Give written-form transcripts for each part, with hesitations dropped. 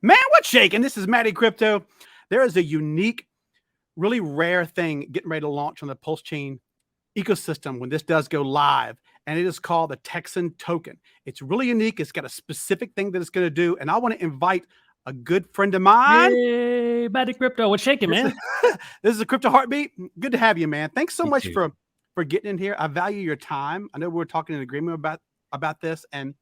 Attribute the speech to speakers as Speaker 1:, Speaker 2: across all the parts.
Speaker 1: Man, what's shaking? This is Matty Crypto. There is a unique, really rare thing getting ready to launch on the PulseChain ecosystem when this does go live, and it is called the Texan Token. It's really unique. It's got a specific thing that it's going to do, and I want to invite a good friend of mine.
Speaker 2: Yay, Matty Crypto. What's shaking, man?
Speaker 1: This is a Crypto Heartbeat. Good to have you, man. Thanks so
Speaker 2: You
Speaker 1: much
Speaker 2: too.
Speaker 1: for getting in here. I value your time. I know we were talking in agreement about this, and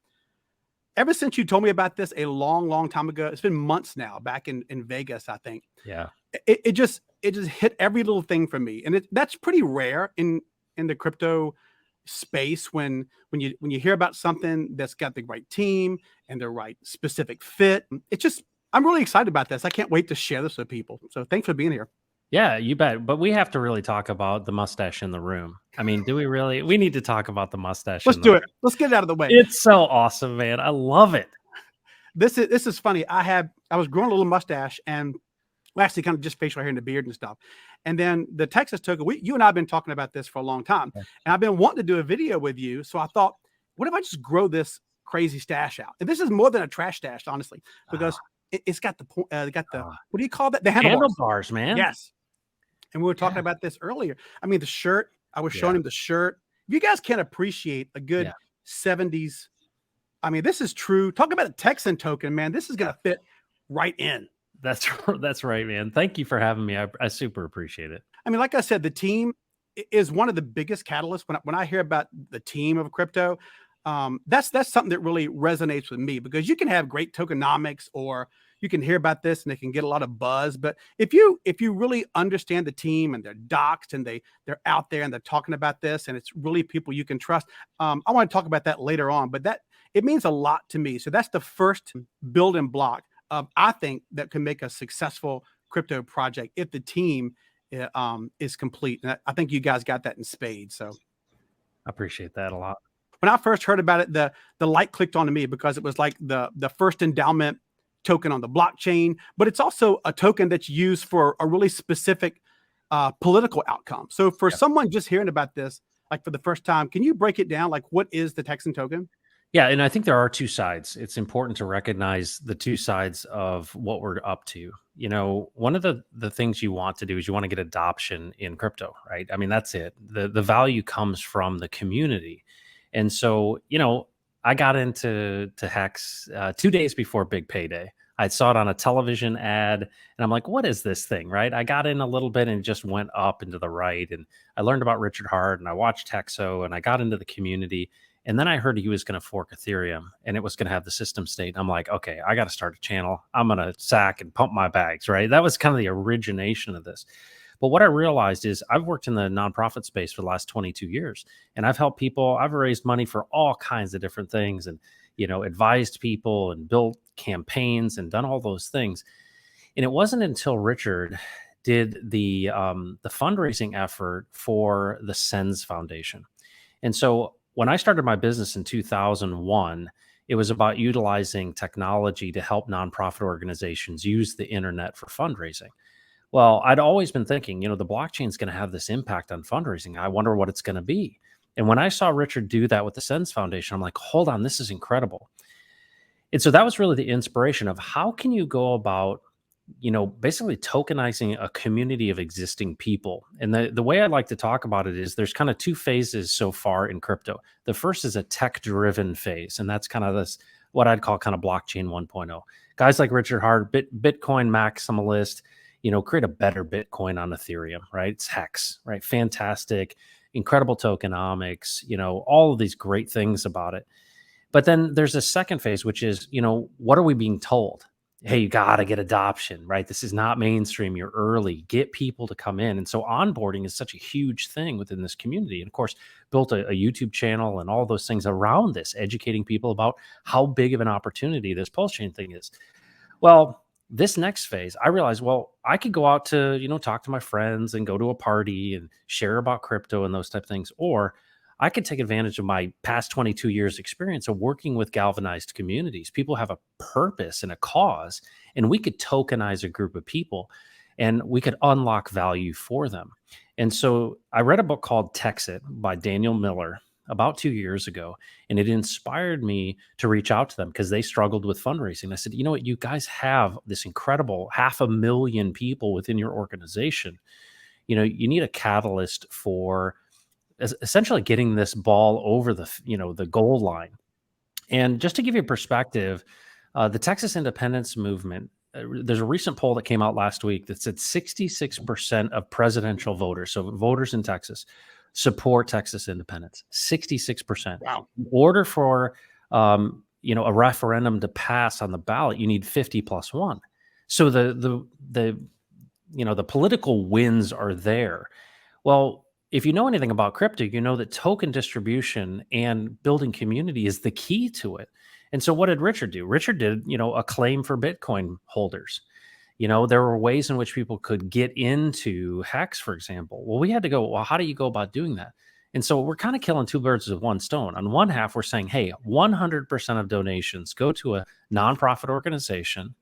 Speaker 1: ever since you told me about this a long time ago, it's been months now, back in Vegas, I think.
Speaker 2: Yeah.
Speaker 1: It just hit every little thing for me. And that's pretty rare in the crypto space when you hear about something that's got the right team and the right specific fit. I'm really excited about this. I can't wait to share this with people. So thanks for being here.
Speaker 2: Yeah, you bet. But we have to really talk about the mustache in the room. I mean, do we really? We need to talk about the mustache.
Speaker 1: Let's do it. Let's get it out of the way.
Speaker 2: It's so awesome, man. I love it.
Speaker 1: This is funny. I was growing a little mustache, and actually kind of just facial hair and the beard and stuff. And then the Texas Token, you and I have been talking about this for a long time. And I've been wanting to do a video with you. So I thought, what if I just grow this crazy stash out? And this is more than a trash stash, honestly, because it's got the what do you call that? The
Speaker 2: handlebars, man.
Speaker 1: Yes. And we were talking about this earlier. I mean, the shirt, I was showing him the shirt. If you guys can't appreciate a good 70s, I mean, this is true. Talk about a Texan Token, man. This is going to fit right in.
Speaker 2: That's right, man. Thank you for having me. I super appreciate it.
Speaker 1: I mean, like I said, the team is one of the biggest catalysts. When I hear about the team of crypto, that's something that really resonates with me, because you can have great tokenomics, or you can hear about this and they can get a lot of buzz. But if you really understand the team and they're doxed and they're out there and they're talking about this, and it's really people you can trust. I want to talk about that later on, but it means a lot to me. So that's the first building block of, I think, that can make a successful crypto project if the team is complete. And I think you guys got that in spades. So
Speaker 2: I appreciate that a lot.
Speaker 1: When I first heard about it, the light clicked onto me, because it was like the first endowment token on the blockchain, but it's also a token that's used for a really specific political outcome. So for someone just hearing about this, like for the first time, can you break it down? Like, what is the Texan Token?
Speaker 2: Yeah, and I think there are two sides. It's important to recognize the two sides of what we're up to. You know, one of the things you want to do is you want to get adoption in crypto, right? I mean, that's it. The value comes from the community. And so, you know, I got into Hex 2 days before Big Payday. I saw it on a television ad, and I'm like, what is this thing, right? I got in a little bit and it just went up and to the right. And I learned about Richard Hart, and I watched Hexo, and I got into the community. And then I heard he was going to fork Ethereum, and it was going to have the system state. I'm like, okay, I got to start a channel. I'm going to sack and pump my bags, right? That was kind of the origination of this. But what I realized is I've worked in the nonprofit space for the last 22 years, and I've helped people. I've raised money for all kinds of different things, and, you know, advised people and built campaigns and done all those things. And it wasn't until Richard did the fundraising effort for the SENS Foundation. And so when I started my business in 2001, it was about utilizing technology to help nonprofit organizations use the internet for fundraising. Well, I'd always been thinking, you know, the blockchain is going to have this impact on fundraising. I wonder what it's going to be. And when I saw Richard do that with the SENS Foundation, I'm like, hold on, this is incredible. And so that was really the inspiration of how can you go about, you know, basically tokenizing a community of existing people. And the way I like to talk about it is there's kind of two phases so far in crypto. The first is a tech-driven phase, and that's kind of this, what I'd call kind of blockchain 1.0. Guys like Richard Hart, Bitcoin maximalist, you know, create a better Bitcoin on Ethereum, right? It's Hex, right? Fantastic, incredible tokenomics, you know, all of these great things about it. But then there's a second phase, which is, you know, what are we being told? Hey, you got to get adoption, right? This is not mainstream. You're early. Get people to come in. And so onboarding is such a huge thing within this community. And of course, built a YouTube channel and all those things around this, educating people about how big of an opportunity this PulseChain thing is. Well, this next phase, I realized, well, I could go out to, you know, talk to my friends and go to a party and share about crypto and those type of things. Or I could take advantage of my past 22 years experience of working with galvanized communities. People have a purpose and a cause, and we could tokenize a group of people and we could unlock value for them. And so I read a book called Texit by Daniel Miller about 2 years ago, and it inspired me to reach out to them because they struggled with fundraising. I said, you know what, you guys have this incredible 500,000 people within your organization. You need a catalyst for essentially getting this ball over the goal line. And just to give you a perspective, the Texas independence movement, there's a recent poll that came out last week that said 66% of presidential voters, so voters in Texas, support Texas independence. 66%.
Speaker 1: Wow.
Speaker 2: In order for a referendum to pass on the ballot, you need 50 plus one. So the political wins are there. Well, if you know anything about crypto, you know that token distribution and building community is the key to it. And so what did Richard do? Richard did, a claim for Bitcoin holders. There were ways in which people could get into Hex, for example. Well, we had to go, well, how do you go about doing that? And so we're kind of killing two birds with one stone. On one half, we're saying, hey, 100% of donations go to a nonprofit organization.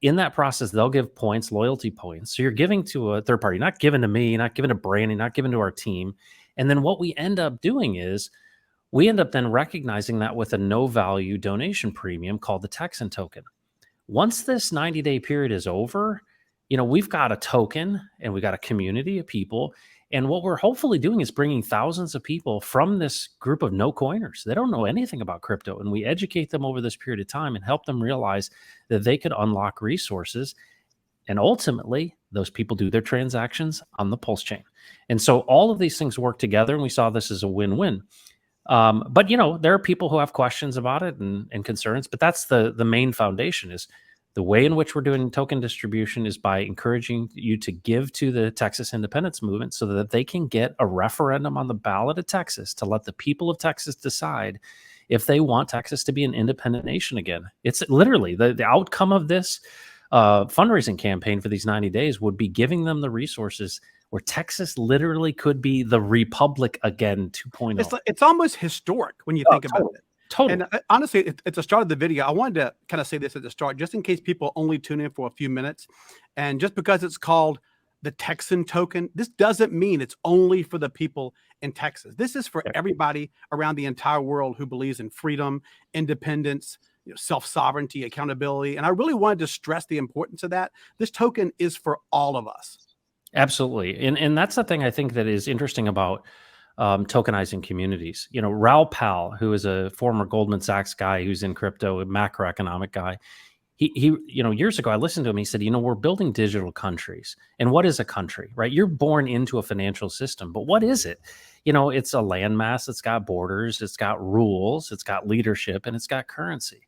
Speaker 2: In that process, they'll give points, loyalty points. So you're giving to a third party, not given to me, not given to Brandy, not given to our team. And then what we end up doing is we end up then recognizing that with a no value donation premium called the Texan Token. Once this 90-day period is over, we've got a token and we got a community of people. And what we're hopefully doing is bringing thousands of people from this group of no coiners. They don't know anything about crypto. And we educate them over this period of time and help them realize that they could unlock resources. And ultimately, those people do their transactions on the PulseChain. And so all of these things work together. And we saw this as a win-win. But there are people who have questions about it and concerns. But that's the main foundation is the way in which we're doing token distribution is by encouraging you to give to the Texas independence movement so that they can get a referendum on the ballot of Texas to let the people of Texas decide if they want Texas to be an independent nation again. It's literally the outcome of this fundraising campaign for these 90 days would be giving them the resources where Texas literally could be the republic again 2.0.
Speaker 1: It's almost historic when you think about it.
Speaker 2: Totally.
Speaker 1: And honestly, at the start of the video, I wanted to kind of say this at the start, just in case people only tune in for a few minutes. And just because it's called the Texan Token, this doesn't mean it's only for the people in Texas. This is for everybody around the entire world who believes in freedom, independence, self-sovereignty, accountability. And I really wanted to stress the importance of that. This token is for all of us.
Speaker 2: Absolutely. And that's the thing I think that is interesting about tokenizing communities. Raoul Pal, who is a former Goldman Sachs guy who's in crypto, a macroeconomic guy, he years ago, I listened to him. He said, we're building digital countries. And what is a country, right? You're born into a financial system, but what is it? It's a landmass. It's got borders. It's got rules. It's got leadership, and it's got currency.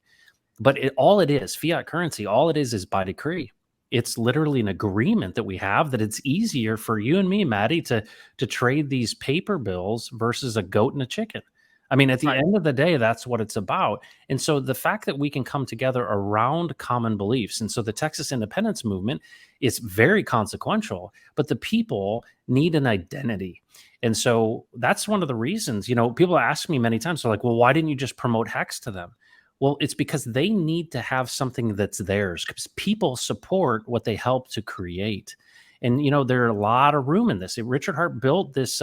Speaker 2: But all it is, fiat currency, all it is by decree. It's literally an agreement that we have that it's easier for you and me, Maddie, to trade these paper bills versus a goat and a chicken. I mean, at the end of the day, that's what it's about. And so the fact that we can come together around common beliefs. And so the Texas independence movement is very consequential, but the people need an identity. And so that's one of the reasons, people ask me many times, they're like, well, why didn't you just promote Hex to them? Well, it's because they need to have something that's theirs, because people support what they help to create. And, there are a lot of room in this. Richard Hart built this,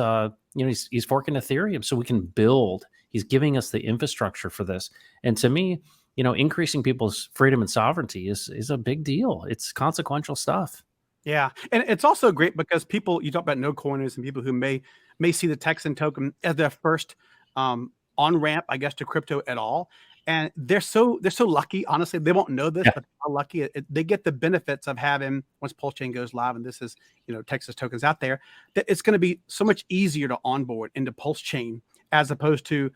Speaker 2: he's forking Ethereum so we can build. He's giving us the infrastructure for this. And to me, increasing people's freedom and sovereignty is a big deal. It's consequential stuff.
Speaker 1: Yeah. And it's also great because people, you talk about no coiners and people who may see the Texan token as their first on-ramp, I guess, to crypto at all. And they're so lucky. Honestly, they won't know this, but how lucky they get the benefits of having, once PulseChain goes live, and this is, Texas tokens out there, that it's going to be so much easier to onboard into PulseChain as opposed to,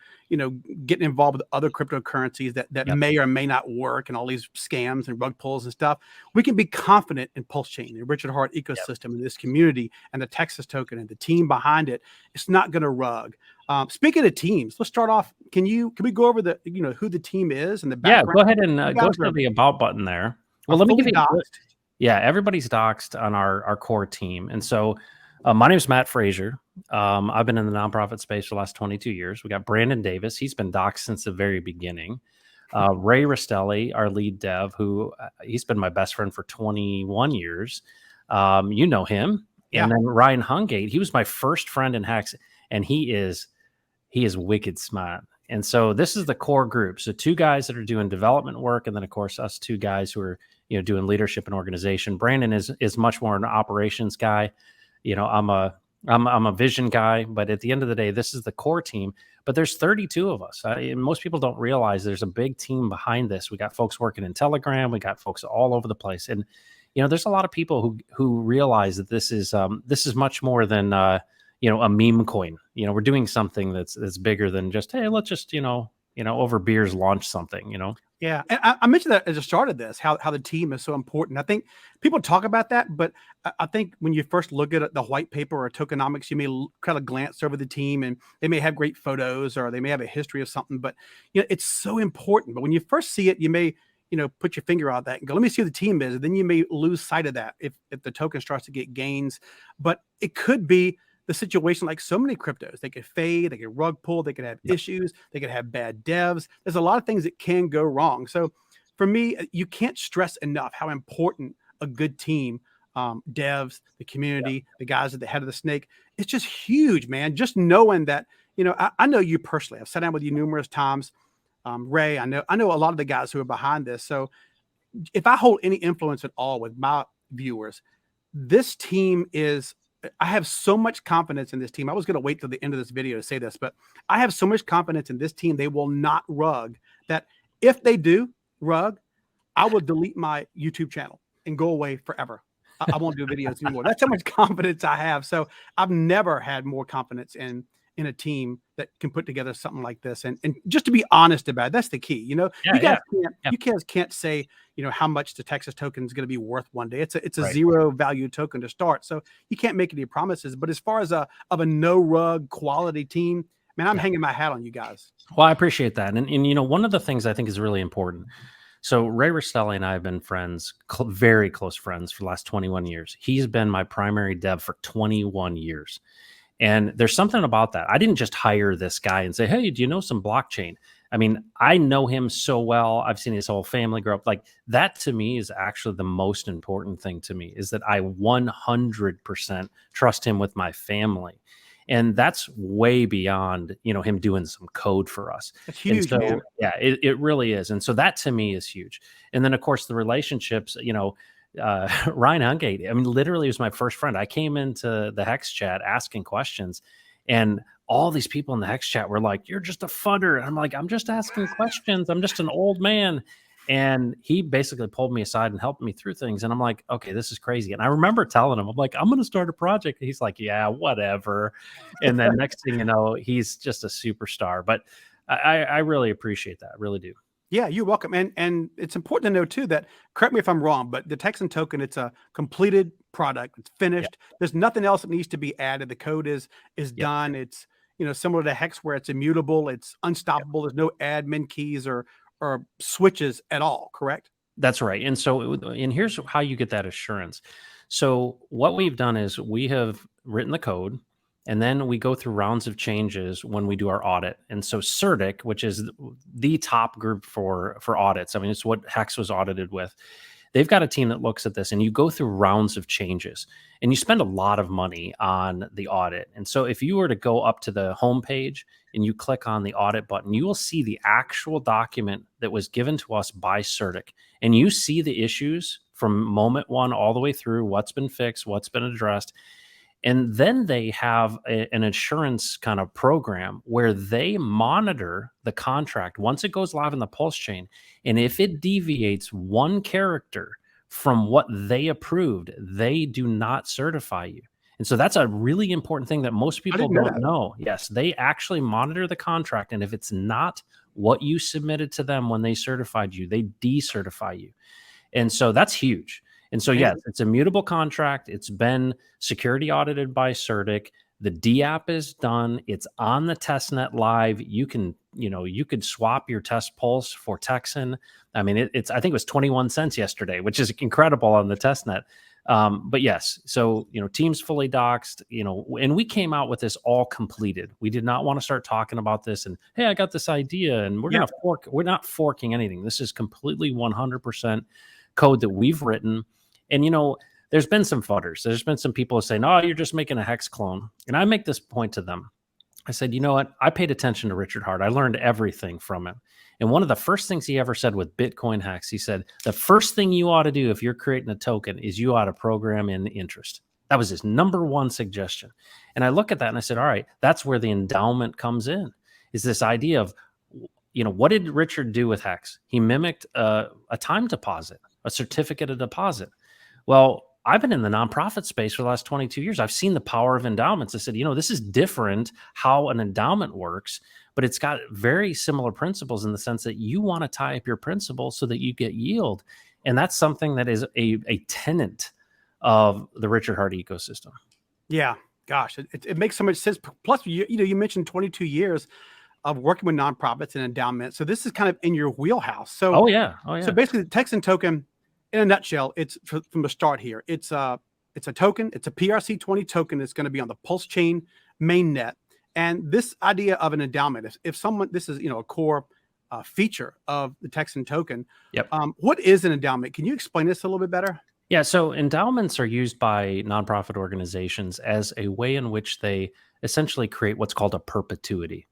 Speaker 1: getting involved with other cryptocurrencies that may or may not work and all these scams and rug pulls and stuff. We can be confident in PulseChain, the Richard Hart ecosystem, and this community and the Texas token and the team behind it. It's not going to rug. Speaking of teams, let's start off. Can we go over the, who the team is and the background?
Speaker 2: Yeah, go ahead and go to the about button there. Well, let me give you. Yeah, everybody's doxed on our core team. And so my name is Matt Frazier. I've been in the nonprofit space for the last 22 years. We got Brandon Davis. He's been doxed since the very beginning. Ray Rastelli, our lead dev, who he's been my best friend for 21 years. You know him. Yeah. And then Ryan Hungate, he was my first friend in Hex, and he is he is wicked smart. And so this is the core group. So 2 guys that are doing development work, and then of course us 2 guys who are, doing leadership and organization. Brandon is much more an operations guy. I'm a vision guy, but at the end of the day, this is the core team. But there's 32 of us. Most people don't realize there's a big team behind this. We got folks working in Telegram. We got folks all over the place. And, there's a lot of people who realize that this is much more than, a meme coin. We're doing something that's bigger than just, hey, let's just, over beers launch something,
Speaker 1: Yeah, and I mentioned that as I started this, how the team is so important. I think people talk about that, but I think when you first look at the white paper or Tokenomics, you may kind of glance over the team, and they may have great photos or they may have a history of something, but it's so important. But when you first see it, you may put your finger on that and go, let me see who the team is, and then you may lose sight of that if the token starts to get gains. But it could be the situation like so many cryptos. They could fade, they could rug pull, they could have issues, they could have bad devs. There's a lot of things that can go wrong. So for me, you can't stress enough how important a good team, devs, the community, the guys at the head of the snake, it's just huge, man. Just knowing that, I know you personally. I've sat down with you numerous times. Ray, I know a lot of the guys who are behind this. So if I hold any influence at all with my viewers, this team I have so much confidence in this team. I was going to wait till the end of this video to say this, but I have so much confidence in this team. They will not rug, that if they do rug, I will delete my YouTube channel and go away forever. I won't do videos anymore. That's how much confidence I have. So I've never had more confidence in a team that can put together something like this. And just to be honest about it, that's the key. You guys can't say, how much the Texas token is going to be worth one day. It's a
Speaker 2: Right.
Speaker 1: zero value token to start. So you can't make any promises. But as far as of a no rug quality team, man, I'm hanging my hat on you guys.
Speaker 2: Well, I appreciate that. And one of the things I think is really important. So Ray Rostelli and I have been friends, very close friends for the last 21 years. He's been my primary dev for 21 years. And there's something about that. I didn't just hire this guy and say, hey, do you know some blockchain? I mean, I know him so well. I've seen his whole family grow up. Like, that to me is actually the most important thing to me, is that I 100% trust him with my family. And that's way beyond, him doing some code for us.
Speaker 1: It's huge,
Speaker 2: and so,
Speaker 1: man.
Speaker 2: yeah, it really is. And so that to me is huge. And then of course the relationships, Ryan Hungate, I mean, literally was my first friend. I came into the Hex chat asking questions, and all these people in the Hex chat were like, you're just a fudder. And I'm like, I'm just asking questions. I'm just an old man. And he basically pulled me aside and helped me through things. And I'm like, okay, this is crazy. And I remember telling him, I'm like, I'm going to start a project. He's like, yeah, whatever. And then next thing you know, he's just a superstar. But I really appreciate that. I really do.
Speaker 1: Yeah, you're welcome. And it's important to know too that, correct me if I'm wrong, but the Texan token, it's a completed product. It's finished. There's nothing else that needs to be added. The code is done. It's similar to Hex, where it's immutable, it's unstoppable. There's no admin keys or switches at all, correct?
Speaker 2: That's right. And so, and here's how you get that assurance. So what we've done is we have written the code, and then we go through rounds of changes when we do our audit. And so CertiK, which is the top group for audits, I mean, it's what Hex was audited with. They've got a team that looks at this, and you go through rounds of changes, and you spend a lot of money on the audit. And so if you were to go up to the homepage and you click on the audit button, you will see the actual document that was given to us by CertiK. And you see the issues from moment one all the way through, what's been fixed, what's been addressed. And then they have an insurance kind of program where they monitor the contract once it goes live in the PulseChain. And if it deviates one character from what they approved, they do not certify you. And so that's a really important thing that most people don't know. Yes, they actually monitor the contract. And if it's not what you submitted to them when they certified you, they decertify you. And so that's huge. And so, yes, it's a mutable contract. It's been security audited by CertiK. The DApp is done. It's on the testnet live. You can, you could swap your test pulse for Texan. I mean, I think it was 21 cents yesterday, which is incredible on the testnet. But yes, so, team's fully doxed, and we came out with this all completed. We did not want to start talking about this and, hey, I got this idea and we're going to fork. We're not forking anything. This is completely 100% code that we've written. And, there's been some fudders. There's been some people saying, oh, you're just making a Hex clone. And I make this point to them. I said, you know what? I paid attention to Richard Hart. I learned everything from him. And one of the first things he ever said with Bitcoin hacks, he said, the first thing you ought to do if you're creating a token is you ought to program in interest. That was his number one suggestion. And I look at that and I said, all right, that's where the endowment comes in, is this idea of, what did Richard do with hacks? He mimicked a time deposit, a certificate of deposit. Well, I've been in the nonprofit space for the last 22 years. I've seen the power of endowments. I said, this is different how an endowment works, but it's got very similar principles in the sense that you want to tie up your principal so that you get yield. And that's something that is a tenet of the Richard Hart ecosystem.
Speaker 1: Yeah, gosh, it makes so much sense. Plus, you mentioned 22 years of working with nonprofits and endowments. So this is kind of in your wheelhouse. So,
Speaker 2: oh yeah.
Speaker 1: So basically the Texan token, in a nutshell, it's from the start here. It's a token. It's a PRC20 token that's going to be on the PulseChain mainnet. And this idea of an endowment, if someone, this is, a core feature of the Texan token.
Speaker 2: Yep.
Speaker 1: What is an endowment? Can you explain this a little bit better?
Speaker 2: Yeah. So endowments are used by nonprofit organizations as a way in which they essentially create what's called a perpetuity.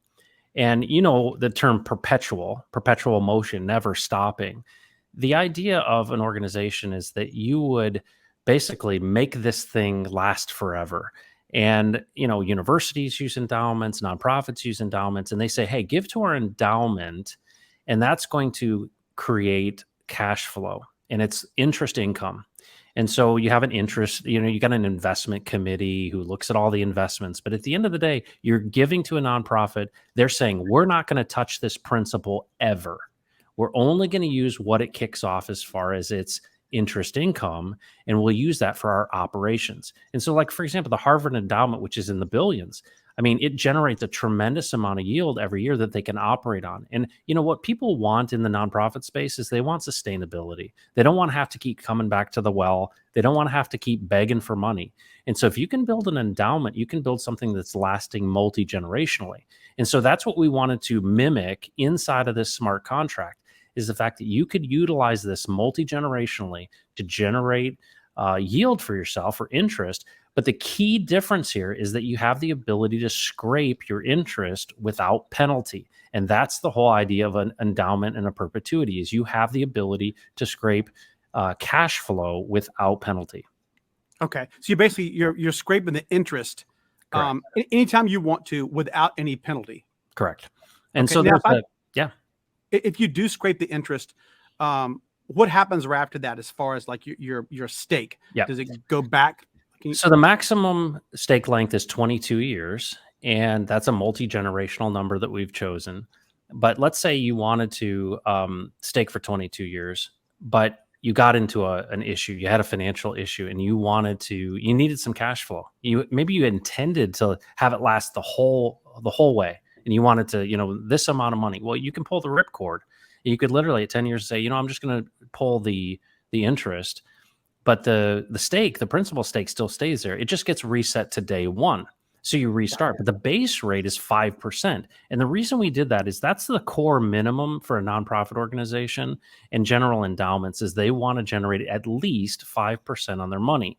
Speaker 2: And the term perpetual motion, never stopping. The idea of an organization is that you would basically make this thing last forever. And, universities use endowments, nonprofits use endowments, and they say, hey, give to our endowment, and that's going to create cash flow and it's interest income. And so you have an interest, you got an investment committee who looks at all the investments. But at the end of the day, you're giving to a nonprofit. They're saying, we're not going to touch this principal ever. We're only going to use what it kicks off as far as its interest income, and we'll use that for our operations. And so, like, for example, the Harvard endowment, which is in the billions, I mean, it generates a tremendous amount of yield every year that they can operate on. And what people want in the nonprofit space is they want sustainability. They don't want to have to keep coming back to the well. They don't want to have to keep begging for money. And so if you can build an endowment, you can build something that's lasting multi-generationally. And so that's what we wanted to mimic inside of this smart contract, is the fact that you could utilize this multi-generationally to generate yield for yourself or interest. But the key difference here is that you have the ability to scrape your interest without penalty. And that's the whole idea of an endowment and a perpetuity, is you have the ability to scrape cash flow without penalty.
Speaker 1: Okay. So you're scraping the interest anytime you want to without any penalty.
Speaker 2: Correct. And
Speaker 1: okay,
Speaker 2: so
Speaker 1: now
Speaker 2: yeah.
Speaker 1: If you do scrape the interest, what happens right after that as far as like your stake?
Speaker 2: Yeah.
Speaker 1: Does it go back?
Speaker 2: So the maximum stake length is 22 years, and that's a multi-generational number that we've chosen. But let's say you wanted to stake for 22 years, but you got into an issue, you had a financial issue, and you needed some cash flow. Maybe you intended to have it last the whole way, and you wanted to, this amount of money. Well, you can pull the ripcord. You could literally at 10 years say, I'm just going to pull the interest. But the stake, the principal stake, still stays there. It just gets reset to day one. So you restart. But the base rate is 5%. And the reason we did that is that's the core minimum for a nonprofit organization and general endowments, is they want to generate at least 5% on their money.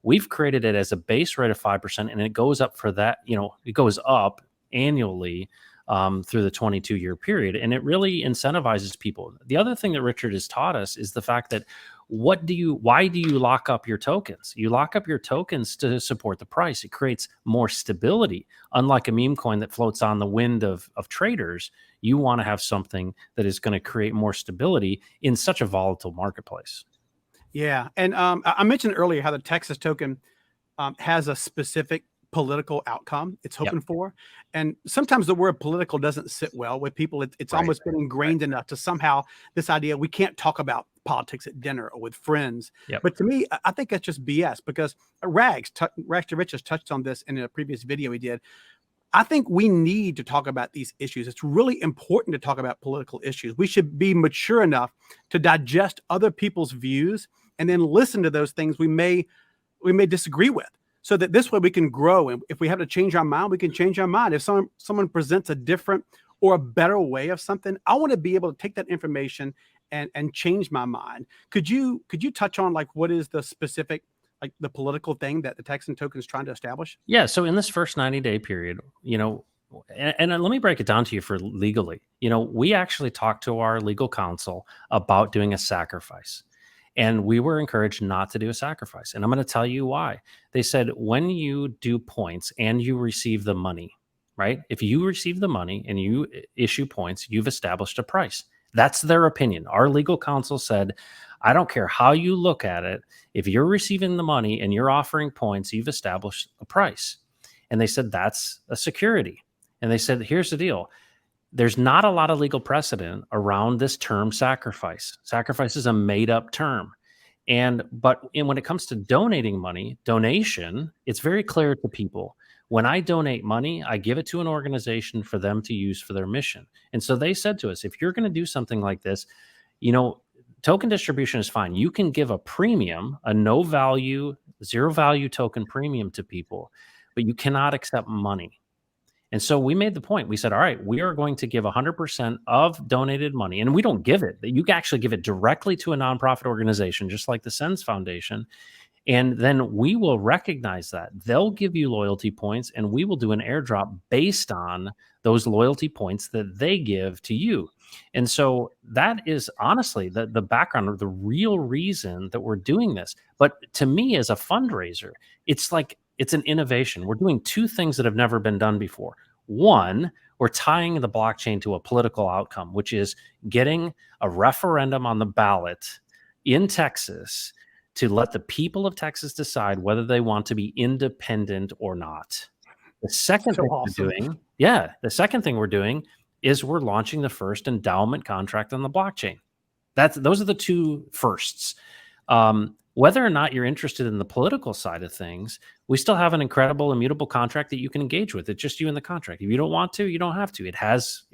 Speaker 2: We've created it as a base rate of 5%, and it goes up for that. It goes up annually through the 22-year period. And it really incentivizes people. The other thing that Richard has taught us is the fact that why do you lock up your tokens? You lock up your tokens to support the price. It creates more stability. Unlike a meme coin that floats on the wind of traders, you want to have something that is going to create more stability in such a volatile marketplace.
Speaker 1: Yeah. And I mentioned earlier how the Texas token has a specific political outcome it's hoping for. And sometimes the word political doesn't sit well with people. It's almost been ingrained enough to somehow this idea we can't talk about politics at dinner or with friends. But to me, I think that's just BS, because Rags to Riches touched on this in a previous video he did. I think we need to talk about these issues. It's really important to talk about political issues. We should be mature enough to digest other people's views and then listen to those things we may disagree with, so that this way we can grow. And if we have to change our mind, we can change our mind. If someone presents a different or a better way of something, I want to be able to take that information and change my mind. Could you touch on like what is the specific, like the political thing that the Texan token is trying to establish?
Speaker 2: Yeah. So in this first 90-day period, and let me break it down to you for legally. We actually talked to our legal counsel about doing a sacrifice. And we were encouraged not to do a sacrifice. And I'm going to tell you why. They said when you do points and you receive the money, right? If you receive the money and you issue points, you've established a price. That's their opinion. Our legal counsel said, I don't care how you look at it. If you're receiving the money and you're offering points, you've established a price. And they said that's a security. And they said, here's the deal. There's not a lot of legal precedent around this term sacrifice. Sacrifice is a made up term. But when it comes to donating money, donation, it's very clear to people. When I donate money, I give it to an organization for them to use for their mission. And so they said to us, if you're going to do something like this, token distribution is fine. You can give a premium, a no value, zero value token premium to people, but you cannot accept money. And so we made the point. We said, all right, we are going to give 100% of donated money. And we don't give it. You can actually give it directly to a nonprofit organization, just like the Sens Foundation. And then we will recognize that. They'll give you loyalty points, and we will do an airdrop based on those loyalty points that they give to you. And so that is honestly the background or the real reason that we're doing this. But to me, as a fundraiser, it's an innovation. We're doing two things that have never been done before. One, we're tying the blockchain to a political outcome, which is getting a referendum on the ballot in Texas to let the people of Texas decide whether they want to be independent or not. The second thing we're doing is we're launching the first endowment contract on the blockchain. Those are the two firsts. Whether or not you're interested in the political side of things, we still have an incredible immutable contract that you can engage with. It's just you and the contract. If you don't want to, you don't have to. It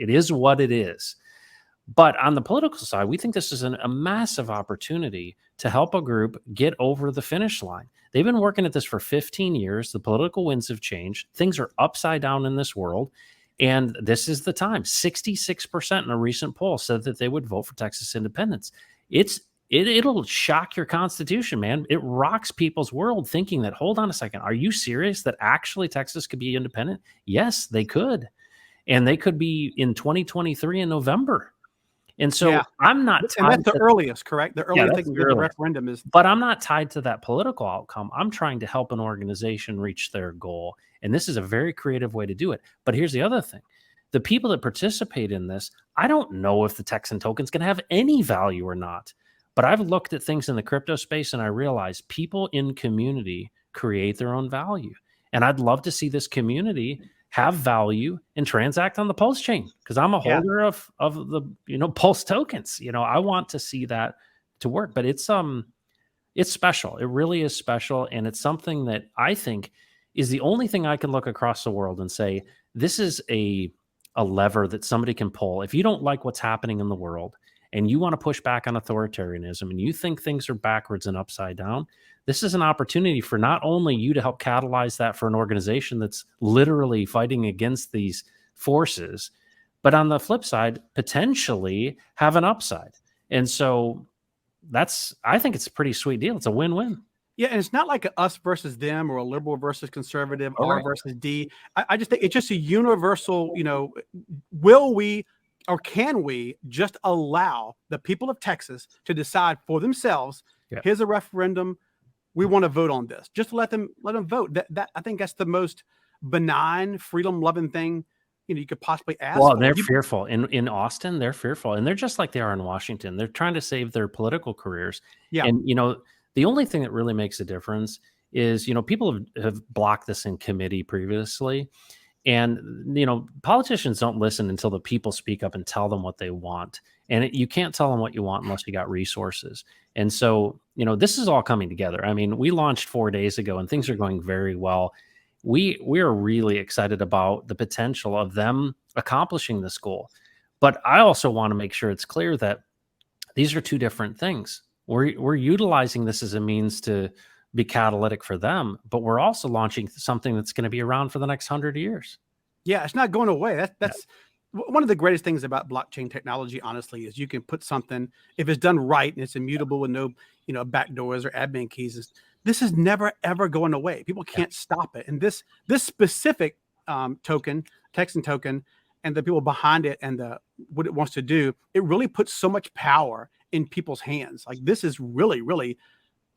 Speaker 2: is what it is. But on the political side, we think this is a massive opportunity to help a group get over the finish line. They've been working at this for 15 years. The political winds have changed. Things are upside down in this world. And this is the time. 66% in a recent poll said that they would vote for Texas independence. It'll shock your constitution, man. It rocks people's world thinking that, hold on a second, are you serious that actually Texas could be independent? Yes, they could. And they could be in 2023 in November. And so I'm not tied.
Speaker 1: And that's the earliest, correct? The earliest they can get the referendum is.
Speaker 2: But I'm not tied to that political outcome. I'm trying to help an organization reach their goal. And this is a very creative way to do it. But here's the other thing. The people that participate in this, I don't know if the Texan token is going to have any value or not. But I've looked at things in the crypto space and I realize people in community create their own value. And I'd love to see this community have value and transact on the PulseChain because I'm a holder of the Pulse tokens. I want to see that to work. But it's special. It really is special. And it's something that I think is the only thing I can look across the world and say, this is a lever that somebody can pull. If you don't like what's happening in the world, and you want to push back on authoritarianism and you think things are backwards and upside down, this is an opportunity for not only you to help catalyze that for an organization that's literally fighting against these forces, but on the flip side, potentially have an upside. And so I think it's a pretty sweet deal. It's a win-win.
Speaker 1: Yeah, and it's not like a us versus them or a liberal versus conservative, R versus D. I just think it's just a universal, will we or can we just allow the people of Texas to decide for themselves, here's a referendum, we want to vote on this. Just let them vote. That I think that's the most benign, freedom-loving thing you could possibly ask.
Speaker 2: Well, they're fearful. In Austin, they're fearful. And they're just like they are in Washington. They're trying to save their political careers. Yeah. And, the only thing that really makes a difference is, people have blocked this in committee previously. And, politicians don't listen until the people speak up and tell them what they want. And you can't tell them what you want unless you got resources. And so, this is all coming together. I mean, we launched 4 days ago and things are going very well. We are really excited about the potential of them accomplishing this goal. But I also want to make sure it's clear that these are two different things. We're utilizing this as a means to be catalytic for them, but we're also launching something that's going to be around for the next 100 years.
Speaker 1: Yeah, it's not going away. That's one of the greatest things about blockchain technology, honestly, is you can put something, if it's done right and it's immutable with no, backdoors or admin keys, this is never, ever going away. People can't stop it. And this specific token, Texan token, and the people behind it and what it wants to do, it really puts so much power in people's hands. Like this is really, really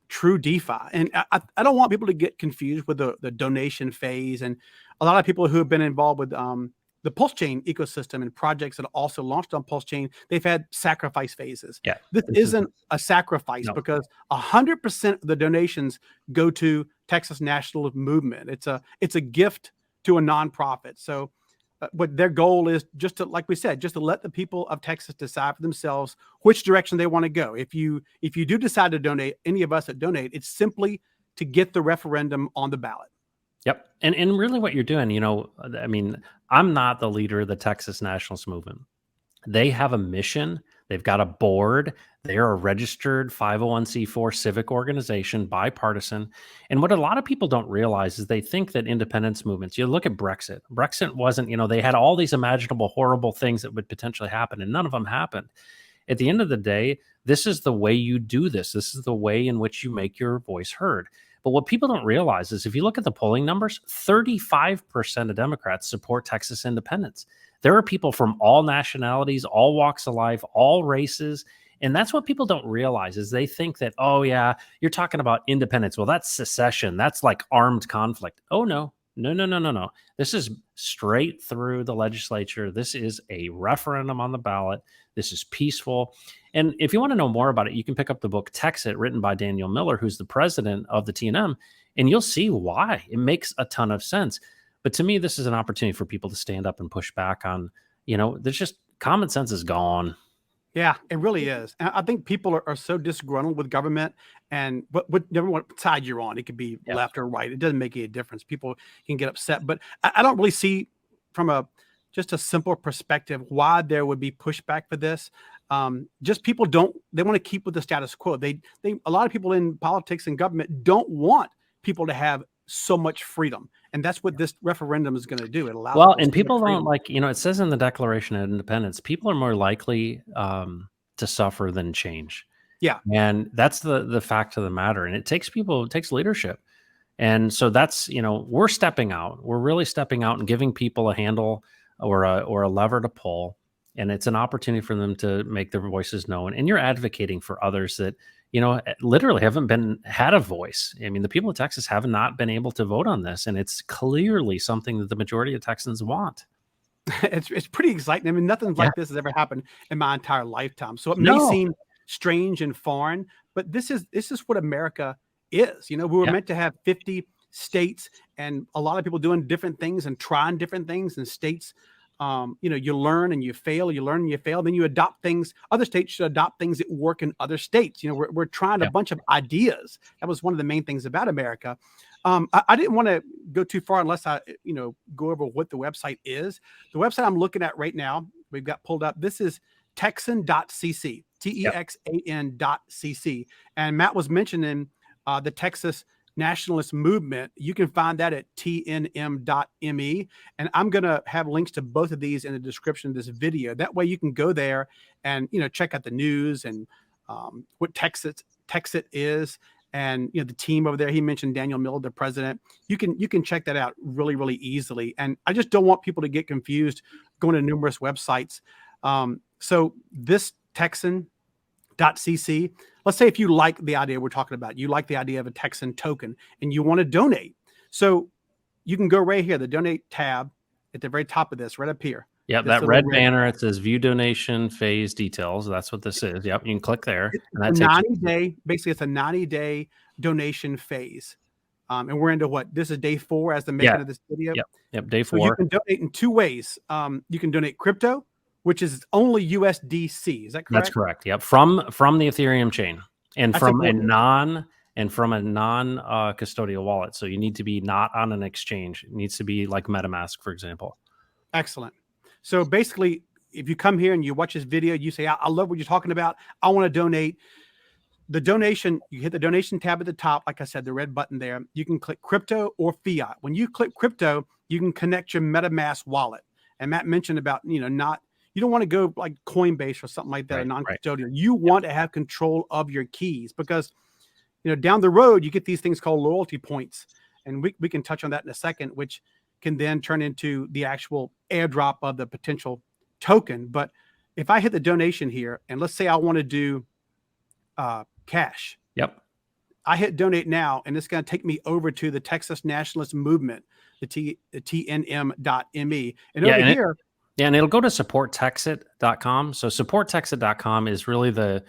Speaker 1: true DeFi. And I don't want people to get confused with the donation phase. And a lot of people who have been involved with the PulseChain ecosystem and projects that also launched on PulseChain, they've had sacrifice phases.
Speaker 2: Yeah,
Speaker 1: this isn't a sacrifice because 100% of the donations go to Texas National Movement. It's a gift to a nonprofit. So what their goal is just to, like we said, just to let the people of Texas decide for themselves which direction they want to go. If you do decide to donate, any of us that donate, it's simply to get the referendum on the ballot.
Speaker 2: Yep. And really what you're doing, I mean, I'm not the leader of the Texas Nationalist Movement. They have a mission. They've got a board. They're a registered 501c4 civic organization, bipartisan. And what a lot of people don't realize is they think that independence movements, you look at Brexit. Brexit wasn't, they had all these imaginable horrible things that would potentially happen, and none of them happened. At the end of the day, this is the way you do this. This is the way in which you make your voice heard. But what people don't realize is if you look at the polling numbers, 35% of Democrats support Texas independence. There are people from all nationalities, all walks of life, all races. And that's what people don't realize is they think that, oh, yeah, you're talking about independence. Well, that's secession. That's like armed conflict. Oh, no. No. This is straight through the legislature. This is a referendum on the ballot. This is peaceful. And if you want to know more about it, you can pick up the book Texit, written by Daniel Miller, who's the president of the TNM, and you'll see why. It makes a ton of sense. But to me, this is an opportunity for people to stand up and push back on, there's just common sense is gone.
Speaker 1: Yeah, it really is. And I think people are so disgruntled with government and whatever side you're on. It could be left or right. It doesn't make any difference. People can get upset. But I don't really see from just a simple perspective why there would be pushback for this. Just people they want to keep with the status quo. A lot of people in politics and government don't want people to have so much freedom. And that's what this referendum is going to do. It allows
Speaker 2: and people don't it says in the Declaration of Independence, people are more likely to suffer than change.
Speaker 1: Yeah.
Speaker 2: And that's the fact of the matter. And it takes leadership. And so that's, we're stepping out. We're really stepping out and giving people a handle or a lever to pull. And it's an opportunity for them to make their voices known. And you're advocating for others that, literally haven't had a voice. I mean, the people of Texas have not been able to vote on this. And it's clearly something that the majority of Texans want.
Speaker 1: It's pretty exciting. I mean, nothing like this has ever happened in my entire lifetime. So it may seem strange and foreign, but this is what America is. We were meant to have 50 states and a lot of people doing different things and trying different things in states. You learn and you fail, you learn and you fail, then you adopt things. Other states should adopt things that work in other states. We're trying a bunch of ideas. That was one of the main things about America. I didn't want to go too far unless I, go over what the website is. The website I'm looking at right now, we've got pulled up. This is Texan.cc, Texan.cc. And Matt was mentioning the Texas Nationalist Movement. You can find that at tnm.me. And I'm going to have links to both of these in the description of this video. That way you can go there and, check out the news and what Texit is. And, the team over there, he mentioned Daniel Miller, the president. You can check that out really, really easily. And I just don't want people to get confused going to numerous websites. So this Texan.cc, let's say if you like the idea we're talking about, you like the idea of a Texan token and you want to donate. So you can go right here, the donate tab at the very top of this, right up here.
Speaker 2: Yeah, that red banner, it says view donation phase details. That's what this is. Yep, you can click there.
Speaker 1: And that takes basically it's a 90-day donation phase. And we're into what? This is day 4 as the making of this video.
Speaker 2: Yep, day 4.
Speaker 1: So you can donate in 2 ways. You can donate crypto, which is only USDC. Is that correct?
Speaker 2: That's correct. Yep. From the Ethereum chain and from a non custodial wallet. So you need to be not on an exchange. It needs to be like MetaMask, for example.
Speaker 1: Excellent. So basically, if you come here and you watch this video, you say, I love what you're talking about. I want to donate. The donation, you hit the donation tab at the top. Like I said, the red button there. You can click crypto or fiat. When you click crypto, you can connect your MetaMask wallet. And Matt mentioned about, you don't want to go like Coinbase or something like that, non-custodial. You want to have control of your keys because, down the road, you get these things called loyalty points. And we can touch on that in a second, which can then turn into the actual airdrop of the potential token. But if I hit the donation here, and let's say I want to do cash.
Speaker 2: Yep.
Speaker 1: I hit donate now, and it's going to take me over to the Texas Nationalist Movement, the TNM.me. And over here,
Speaker 2: and it'll go to supporttexit.com. So supporttexit.com is really the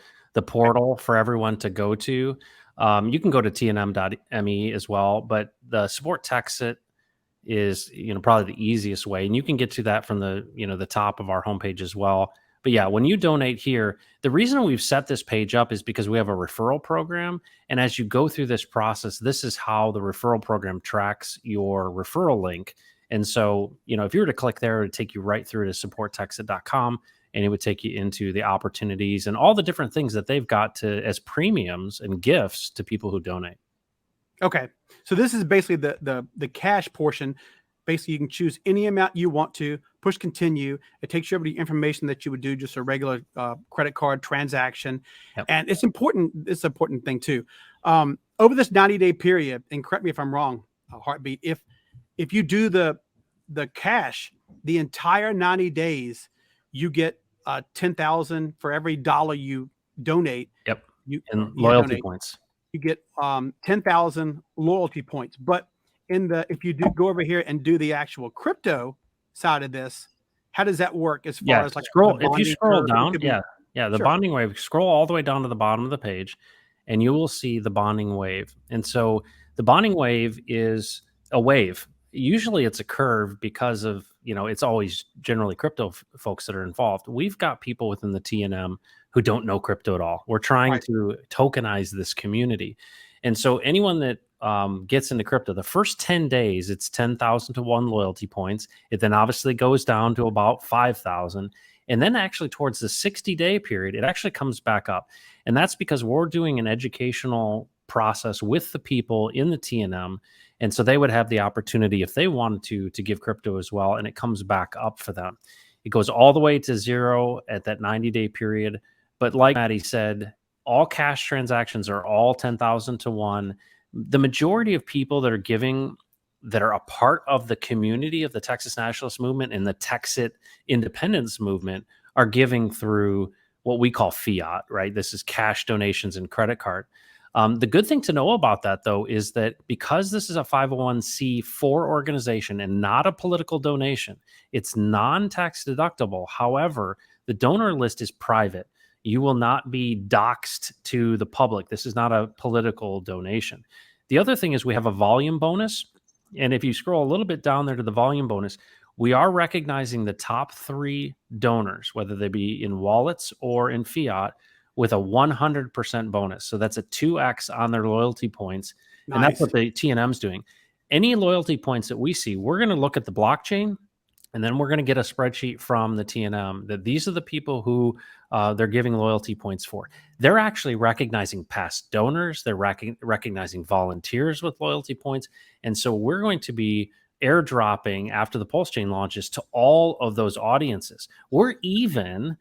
Speaker 2: portal for everyone to go to. You can go to TNM.me as well, but the support Texit is, probably the easiest way. And you can get to that from the top of our homepage as well. But yeah, when you donate here, the reason we've set this page up is because we have a referral program. And as you go through this process, this is how the referral program tracks your referral link. And so, if you were to click there, it would take you right through to supporttexit.com, and it would take you into the opportunities and all the different things that they've got as premiums and gifts to people who donate.
Speaker 1: Okay. So this is basically the cash portion. Basically, you can choose any amount you want to, push continue. It takes you over the information that you would do just a regular credit card transaction. Yep. And it's important. It's an important thing too. Over this 90-day period, and correct me if I'm wrong, Heartbeat, if you do the cash, the entire 90 days, you get 10,000 for every dollar you donate.
Speaker 2: Yep. And loyalty points.
Speaker 1: You get 10,000 loyalty points. But if you do go over here and do the actual crypto side of this, how does that work as far as like
Speaker 2: if you scroll down, the bonding wave, scroll all the way down to the bottom of the page, and you will see the bonding wave. And so the bonding wave is a wave. Usually it's a curve because of, it's always generally crypto folks that are involved. We've got people within the TNM who don't know crypto at all. We're trying to tokenize this community. And so anyone that gets into crypto, the first 10 days, it's 10,000 to 1 loyalty points. It then obviously goes down to about 5,000. And then actually towards the 60-day period, it actually comes back up. And that's because we're doing an educational process with the people in the TNM. And so they would have the opportunity, if they wanted to give crypto as well, and it comes back up for them. It goes all the way to 0 at that 90-day period. But like Maddie said, all cash transactions are all 10,000 to 1. The majority of people that are giving, that are a part of the community of the Texas Nationalist Movement and the Texit Independence Movement, are giving through what we call fiat, right? This is cash donations and credit card. The good thing to know about that, though, is that because this is a 501c4 organization and not a political donation, it's non-tax deductible. However, the donor list is private. You will not be doxed to the public. This is not a political donation. The other thing is we have a volume bonus. And if you scroll a little bit down there to the volume bonus, we are recognizing the top 3 donors, whether they be in wallets or in fiat, with a 100% bonus. So that's a 2x on their loyalty points. Nice. And that's what the TNM's doing. Any loyalty points that we see, we're going to look at the blockchain, and then we're going to get a spreadsheet from the TNM that these are the people who they're giving loyalty points for. They're actually recognizing past donors. They're recognizing volunteers with loyalty points. And so we're going to be airdropping after the PulseChain launches to all of those audiences. We're even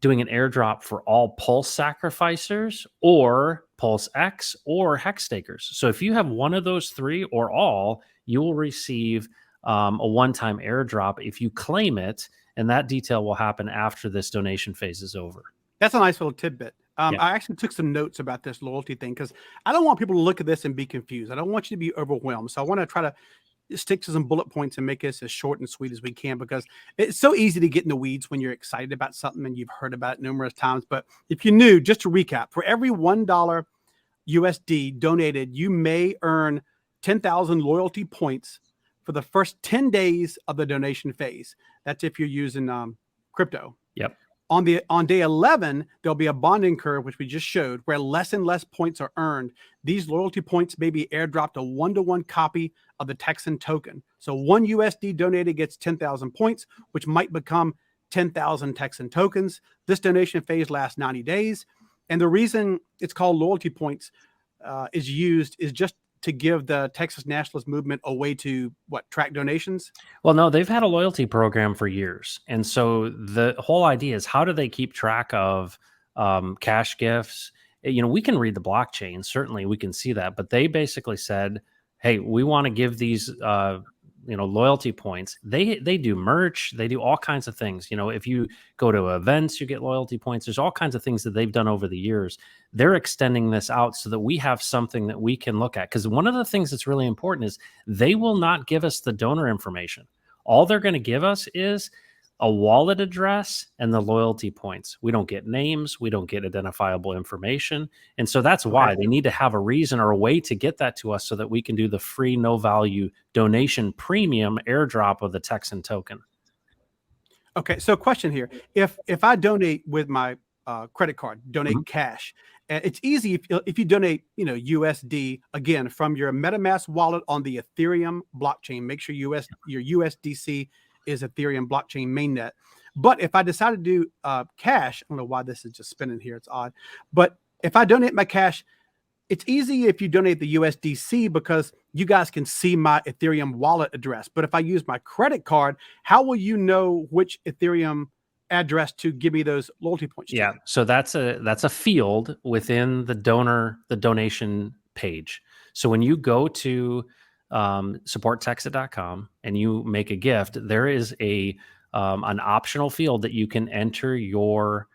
Speaker 2: doing an airdrop for all Pulse sacrificers or Pulse X or Hex stakers. So if you have one of those 3 or all, you will receive a one-time airdrop if you claim it, and that detail will happen after this donation phase is over.
Speaker 1: That's a nice little tidbit. I actually took some notes about this loyalty thing because I don't want people to look at this and be confused. I don't want you to be overwhelmed. So I want to try to stick to some bullet points and make this as short and sweet as we can, because it's so easy to get in the weeds when you're excited about something and you've heard about it numerous times. But if you knew, just to recap, for every $1 USD donated, you may earn 10,000 loyalty points for the first 10 days of the donation phase. That's if you're using crypto.
Speaker 2: Yep.
Speaker 1: On day 11, there'll be a bonding curve, which we just showed, where less and less points are earned. These loyalty points may be airdropped a 1-to-1 copy of the Texan token. So 1 USD donated gets 10,000 points, which might become 10,000 Texan tokens. This donation phase lasts 90 days. And the reason it's called loyalty points is just to give the Texas Nationalist Movement a way to track donations?
Speaker 2: Well, no, they've had a loyalty program for years. And so the whole idea is, how do they keep track of cash gifts? We can read the blockchain. Certainly we can see that, but they basically said, hey, we want to give these loyalty points. They do merch, they do all kinds of things. If you go to events, you get loyalty points. There's all kinds of things that they've done over the years. They're extending this out so that we have something that we can look at. Because one of the things that's really important is they will not give us the donor information. All they're going to give us is a wallet address and the loyalty points. We don't get names. We don't get identifiable information. And so that's why they need to have a reason or a way to get that to us so that we can do the free, no value donation premium airdrop of the Texan token.
Speaker 1: Okay. So question here. If I donate with my credit card, donate cash, it's easy if you donate, USD, again, from your MetaMask wallet on the Ethereum blockchain, make sure your USDC is Ethereum blockchain mainnet. But if I decide to do cash, I don't know why this is just spinning here. It's odd. But if I donate my cash, it's easy if you donate the USDC because you guys can see my Ethereum wallet address. But if I use my credit card, how will you know which Ethereum address to give me those loyalty points to?
Speaker 2: So that's a field within the donation page. So when you go to supporttexan.com and you make a gift, there is an optional field that you can enter your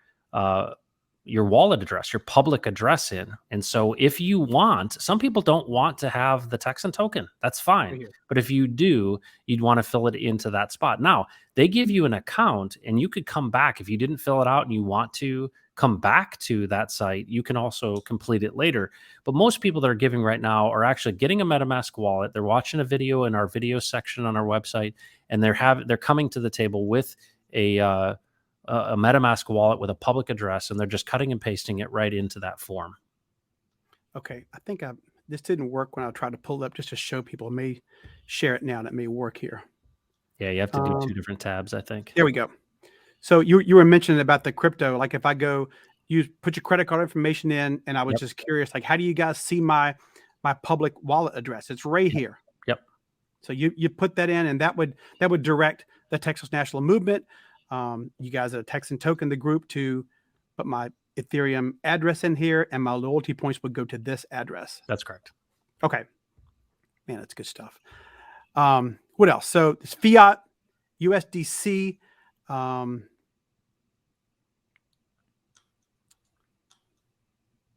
Speaker 2: wallet address, your public address in. And so if you want, some people don't want to have the Texan token. That's fine. But if you do, you'd want to fill it into that spot. Now, they give you an account and you could come back if you didn't fill it out and you want to come back to that site. You can also complete it later. But most people that are giving right now are actually getting a MetaMask wallet. They're watching a video in our video section on our website, and they're coming to the table with a MetaMask wallet with a public address, and they're just cutting and pasting it right into that form.
Speaker 1: Okay. I think this didn't work when I tried to pull it up just to show people. I may share it now. That may work here.
Speaker 2: Yeah, you have to do two different tabs, I think.
Speaker 1: There we go. So you were mentioning about the crypto. Like if I go, you put your credit card information in, and I was just curious, like, how do you guys see my public wallet address? It's right here.
Speaker 2: Yep.
Speaker 1: So you put that in, and that would direct the Texas National Movement, you guys at Texan Token, the group, to put my Ethereum address in here, and my loyalty points would go to this address.
Speaker 2: That's correct.
Speaker 1: Okay. Man, that's good stuff. What else? So it's fiat, USDC.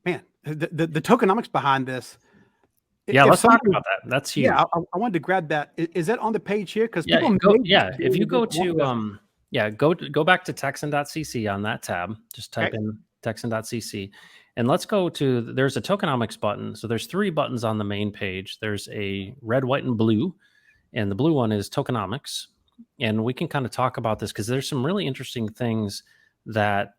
Speaker 1: Man, the tokenomics behind this.
Speaker 2: Yeah, let's talk about that. That's huge.
Speaker 1: Yeah, I wanted to grab that. Is that on the page here? Because
Speaker 2: if you go to go back to Texan.cc on that tab. Just type in Texan.cc, and let's go to, there's a tokenomics button. So there's 3 buttons on the main page. There's a red, white, and blue, and the blue one is tokenomics. And we can kind of talk about this because there's some really interesting things that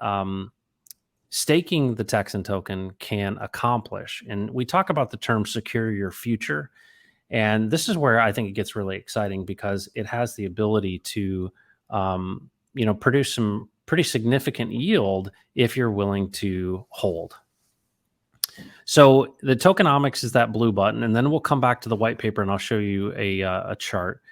Speaker 2: staking the Texan token can accomplish. And we talk about the term secure your future. And this is where I think it gets really exciting because it has the ability to produce some pretty significant yield if you're willing to hold. So the tokenomics is that blue button, and then we'll come back to the white paper and I'll show you a chart.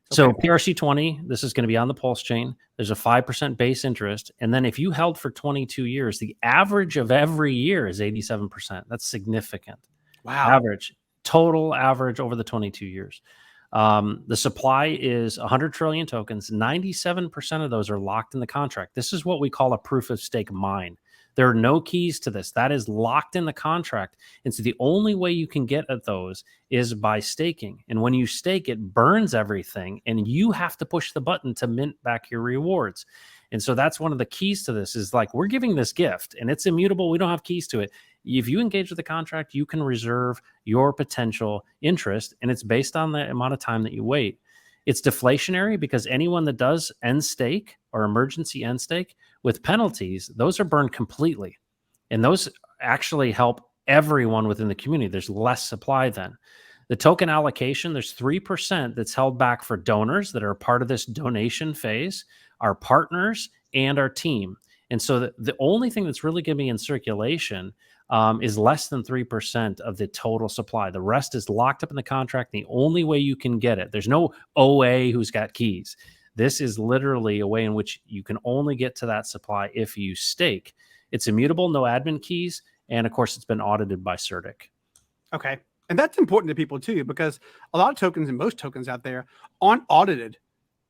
Speaker 2: So PRC20, this is going to be on the PulseChain. There's a 5% base interest. And then if you held for 22 years, the average of every year is 87%. That's significant.
Speaker 1: Wow.
Speaker 2: Total average over the 22 years. The supply is 100 trillion tokens. 97% of those are locked in the contract. This is what we call a proof of stake mine. There are no keys to this. That is locked in the contract. And so the only way you can get at those is by staking. And when you stake, it burns everything, and you have to push the button to mint back your rewards. And so that's one of the keys to this is, like, we're giving this gift and it's immutable. We don't have keys to it. If you engage with the contract, you can reserve your potential interest, and it's based on the amount of time that you wait. It's deflationary because anyone that does end stake or emergency end stake with penalties, those are burned completely. And those actually help everyone within the community. There's less supply then. The token allocation, there's 3% that's held back for donors that are part of this donation phase, our partners, and our team. And so the only thing that's really going to be in circulation is less than 3% of the total supply. The rest is locked up in the contract. The only way you can get it, there's no OA who's got keys. This is literally a way in which you can only get to that supply if you stake. It's immutable, no admin keys, and of course, it's been audited by CertiK.
Speaker 1: Okay. And that's important to people too, because a lot of tokens and most tokens out there aren't audited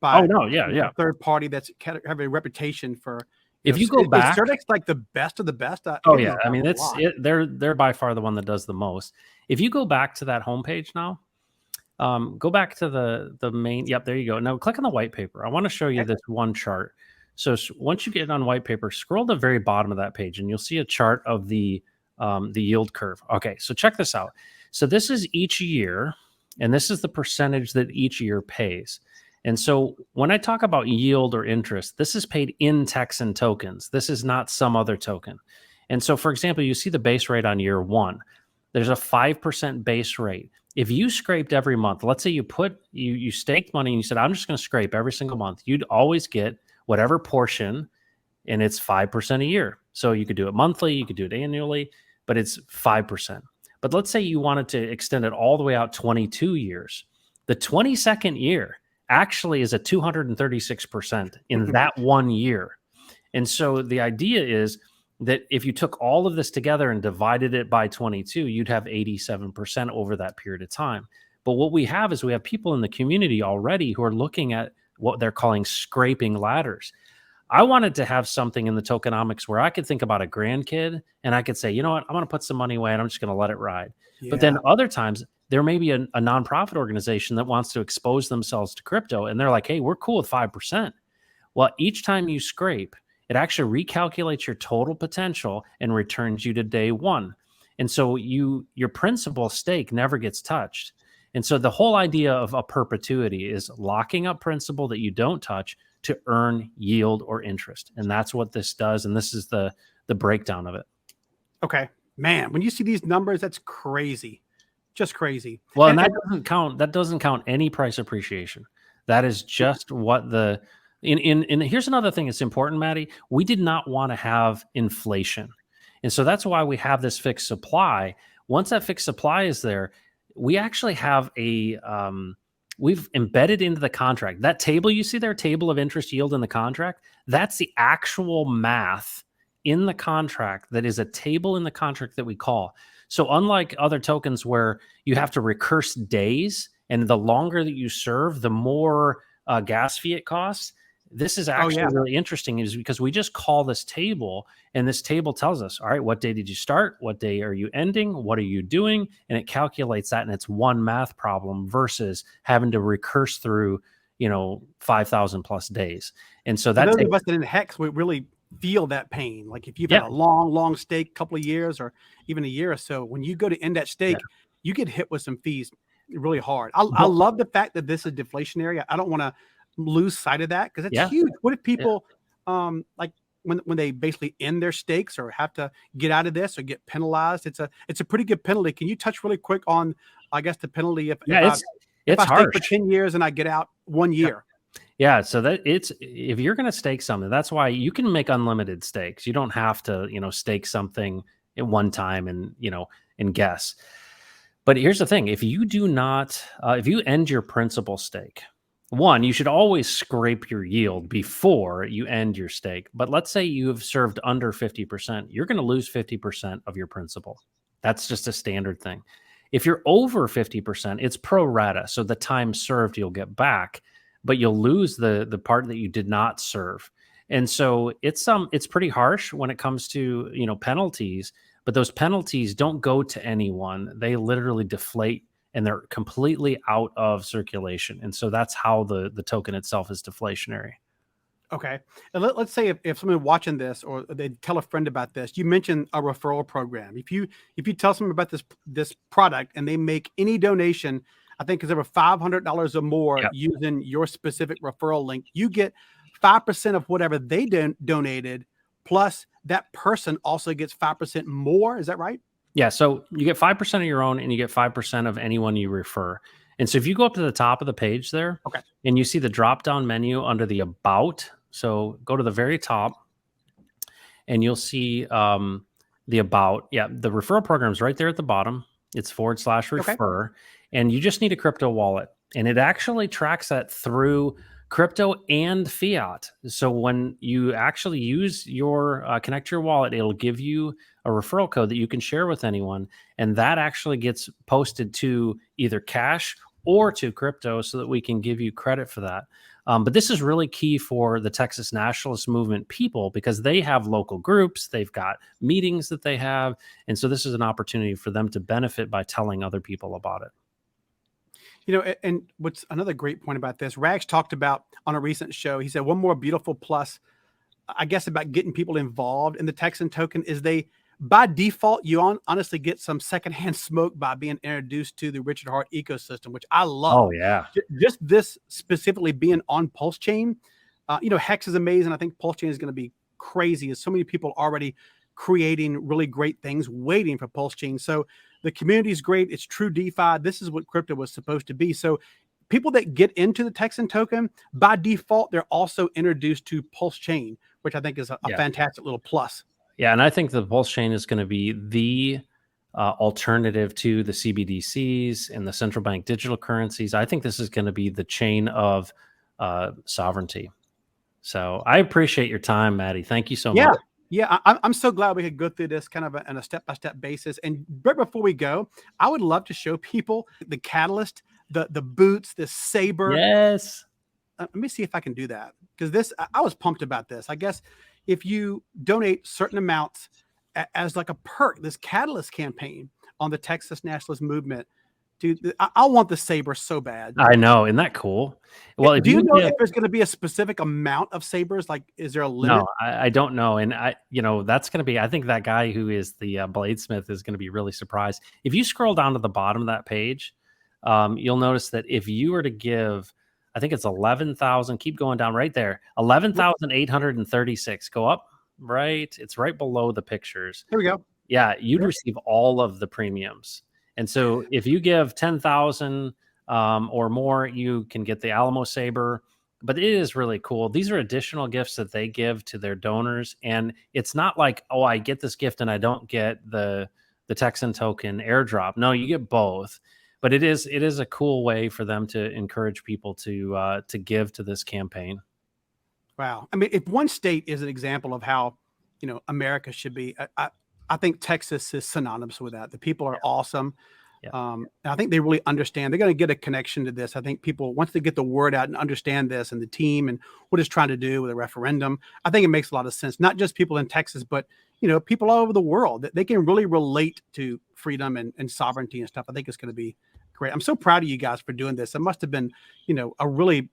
Speaker 2: Oh
Speaker 1: by
Speaker 2: no, yeah, yeah.
Speaker 1: a third party that's have a reputation for.
Speaker 2: If you go
Speaker 1: Is
Speaker 2: back,
Speaker 1: Certex like the best of the best?
Speaker 2: oh
Speaker 1: It
Speaker 2: yeah,
Speaker 1: doesn't
Speaker 2: I
Speaker 1: sound
Speaker 2: mean
Speaker 1: like a lot.
Speaker 2: they're by far the one that does the most. If you go back to that homepage now, go back to the main. Yep, there you go. Now click on the white paper. I want to show you
Speaker 1: Okay.
Speaker 2: this one chart. So once you get on white paper, scroll to the very bottom of that page, and you'll see a chart of the yield curve. Okay, so check this out. So this is each year, and this is the percentage that each year pays. And so when I talk about yield or interest, this is paid in Texan tokens. This is not some other token. And so, for example, you see the base rate on year one. There's a 5% base rate. If you scraped every month, let's say you staked money and you said, I'm just going to scrape every single month, you'd always get whatever portion, and it's 5% a year. So you could do it monthly, you could do it annually, but it's 5%. But let's say you wanted to extend it all the way out 22 years. The 22nd year actually is a 236% in that 1 year. And so the idea is that if you took all of this together and divided it by 22, you'd have 87% over that period of time. But what we have is we have people in the community already who are looking at what they're calling scraping ladders. I wanted to have something in the tokenomics where I could think about a grandkid and I could say, you know what, I'm going to put some money away and I'm just going to let it ride.
Speaker 1: Yeah.
Speaker 2: But then other times there may be a nonprofit organization that wants to expose themselves to crypto and they're like, hey, we're cool with 5%. Well, each time you scrape, it actually recalculates your total potential and returns you to day one. And so your principal stake never gets touched. And so the whole idea of a perpetuity is locking up principal that you don't touch to earn yield or interest. And that's what this does. And this is the breakdown of it.
Speaker 1: Okay, man, when you see these numbers, that's crazy. Just crazy.
Speaker 2: Well, and that doesn't count any price appreciation. That is just what the in here's another thing that's important, Maddie. We did not want to have inflation. And so that's why we have this fixed supply. Once that fixed supply is there, we actually have we've embedded into the contract. That table you see there, table of interest yield in the contract, that's the actual math in the contract that is a table in the contract that we call. So unlike other tokens where you have to recurse days, and the longer that you serve, the more gas fee it costs, this is actually really interesting is because we just call this table and this table tells us, all right, what day did you start? What day are you ending? What are you doing? And it calculates that and it's one math problem versus having to recurse through, 5,000 plus days. And so that's
Speaker 1: those of us that in Hex, we really feel that pain. Like if you've had a long stake, couple of years or even a year or so, when you go to end that stake, you get hit with some fees really hard. I love the fact that this is deflationary. I don't want to lose sight of that because it's huge. What if people like when they basically end their stakes or have to get out of this or get penalized? It's a pretty good penalty. Can you touch really quick on, I guess, the penalty if I stake for 10 years and I get out 1 year?
Speaker 2: Yeah, so that if you're going to stake something, that's why you can make unlimited stakes. You don't have to, stake something at one time and guess. But here's the thing: if you do not, if you end your principal stake, one, you should always scrape your yield before you end your stake. But let's say you have served under 50%, you're going to lose 50% of your principal. That's just a standard thing. If you're over 50%, it's pro rata. So the time served you'll get back, but you'll lose the part that you did not serve. And so it's pretty harsh when it comes to, penalties, but those penalties don't go to anyone. They literally deflate and they're completely out of circulation. And so that's how the token itself is deflationary.
Speaker 1: Okay. And let's say if someone watching this or they tell a friend about this, you mentioned a referral program. If you tell someone about this product and they make any donation, I think it's over $500 or more using your specific referral link, you get 5% of whatever they donated, plus that person also gets 5% more. Is that right?
Speaker 2: Yeah. So you get 5% of your own and you get 5% of anyone you refer. And so if you go up to the top of the page there and you see the drop down menu under the about, so go to the very top and you'll see the about. Yeah. The referral program is right there at the bottom. It's /refer. And you just need a crypto wallet. And it actually tracks that through crypto and fiat. So when you actually use your connect your wallet, it'll give you a referral code that you can share with anyone, and that actually gets posted to either cash or to crypto, so that we can give you credit for that. But this is really key for the Texas nationalist movement people, because they have local groups, they've got meetings that they have, and so this is an opportunity for them to benefit by telling other people about it.
Speaker 1: And what's another great point about this, Rags talked about on a recent show, he said one more beautiful plus, I guess, about getting people involved in the Texan token is they, by default, you honestly get some secondhand smoke by being introduced to the Richard Hart ecosystem, which I love.
Speaker 2: Oh yeah.
Speaker 1: Just this specifically being on PulseChain, Hex is amazing. I think PulseChain is going to be crazy. There's so many people already creating really great things waiting for PulseChain. So the community is great. It's true DeFi. This is what crypto was supposed to be. So people that get into the Texan token, by default, they're also introduced to PulseChain, which I think is a fantastic little plus.
Speaker 2: Yeah, and I think the PulseChain is going to be the alternative to the CBDCs and the central bank digital currencies. I think this is going to be the chain of sovereignty. So I appreciate your time, Maddie. Thank you so much.
Speaker 1: Yeah, I'm so glad we could go through this kind of on a step-by-step basis. And right before we go, I would love to show people the catalyst, the boots, the saber.
Speaker 2: Yes.
Speaker 1: Let me see if I can do that, because I was pumped about this. I guess if you donate certain amounts as like a perk, this catalyst campaign on the Texas nationalist movement, dude, I want the saber so bad.
Speaker 2: I know. Isn't that cool? Well,
Speaker 1: do you know if there's going to be a specific amount of sabers? Like, is there a limit?
Speaker 2: No, I don't know. And that's going to be, I think that guy who is the bladesmith is going to be really surprised. If you scroll down to the bottom of that page, you'll notice that if you were to give, I think it's 11,000, keep going down right there, 11,836, go up, right? It's right below the pictures.
Speaker 1: Here we go.
Speaker 2: Yeah, you'd receive all of the premiums. And so if you give 10,000 or more, you can get the Alamo Saber. But it is really cool. These are additional gifts that they give to their donors. And it's not like, oh, I get this gift and I don't get the Texan token airdrop. No, you get both. But it is a cool way for them to encourage people to give to this campaign.
Speaker 1: Wow. I mean, if one state is an example of how, America should be, I think Texas is synonymous with that. The people are awesome.
Speaker 2: Yeah.
Speaker 1: And I think they really understand. They're going to get a connection to this. I think people, once they get the word out and understand this and the team and what it's trying to do with a referendum, I think it makes a lot of sense. Not just people in Texas, but, people all over the world. They can really relate to freedom and sovereignty and stuff. I think it's going to be great. I'm so proud of you guys for doing this. It must have been, a really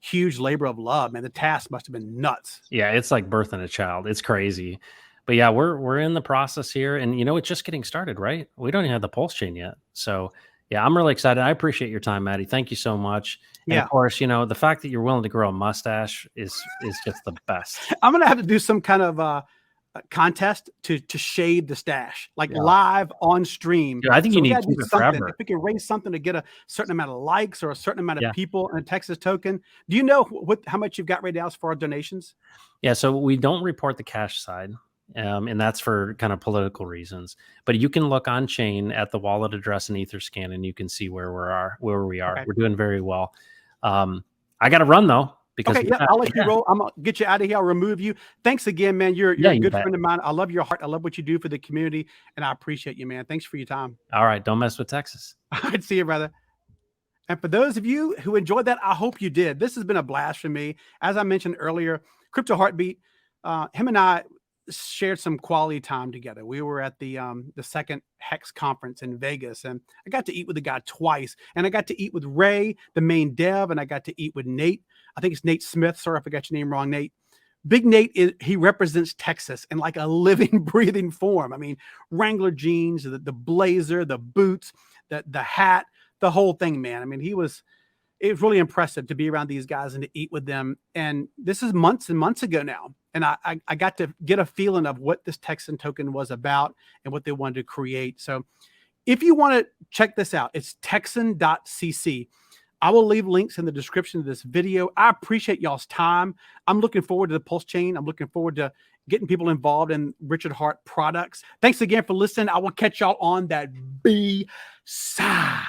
Speaker 1: huge labor of love, man. The task must have been nuts.
Speaker 2: Yeah, it's like birthing a child. It's crazy. But yeah, we're in the process here, and it's just getting started, right? We don't even have the PulseChain yet. So yeah, I'm really excited. I appreciate your time, Maddie. Thank you so much. And of course, the fact that you're willing to grow a mustache is just the best.
Speaker 1: I'm gonna have to do some kind of contest to shade the stash, like live on stream.
Speaker 2: Dude, I think you need to keep it forever.
Speaker 1: If we can raise something to get a certain amount of likes or a certain amount of people in a Texas token. Do you know how much you've got right now as far as donations?
Speaker 2: Yeah, so we don't report the cash side. And that's for kind of political reasons. But you can look on chain at the wallet address and Etherscan, and you can see where we are. Okay. We're doing very well. I got to run though, because
Speaker 1: I'll let you roll. I'm gonna get you out of here. I'll remove you. Thanks again, man. You're a good friend of mine. I love your heart. I love what you do for the community, and I appreciate you, man. Thanks for your time.
Speaker 2: All right, don't mess with Texas.
Speaker 1: All right, see you, brother. And for those of you who enjoyed that, I hope you did. This has been a blast for me. As I mentioned earlier, Crypto Heartbeat, him and I shared some quality time together. We were at the second Hex conference in Vegas, and I got to eat with the guy twice, and I got to eat with Ray, the main dev, and I got to eat with Nate. I think it's Nate Smith. Sorry if I got your name wrong, Nate. Big Nate he represents Texas in like a living, breathing form. I mean, Wrangler jeans, the blazer, the boots, the hat, the whole thing, man. I mean, it was really impressive to be around these guys and to eat with them. And this is months and months ago now. And I got to get a feeling of what this Texan token was about and what they wanted to create. So if you want to check this out, it's Texan.cc. I will leave links in the description of this video. I appreciate y'all's time. I'm looking forward to the PulseChain. I'm looking forward to getting people involved in Richard Hart products. Thanks again for listening. I will catch y'all on that B side.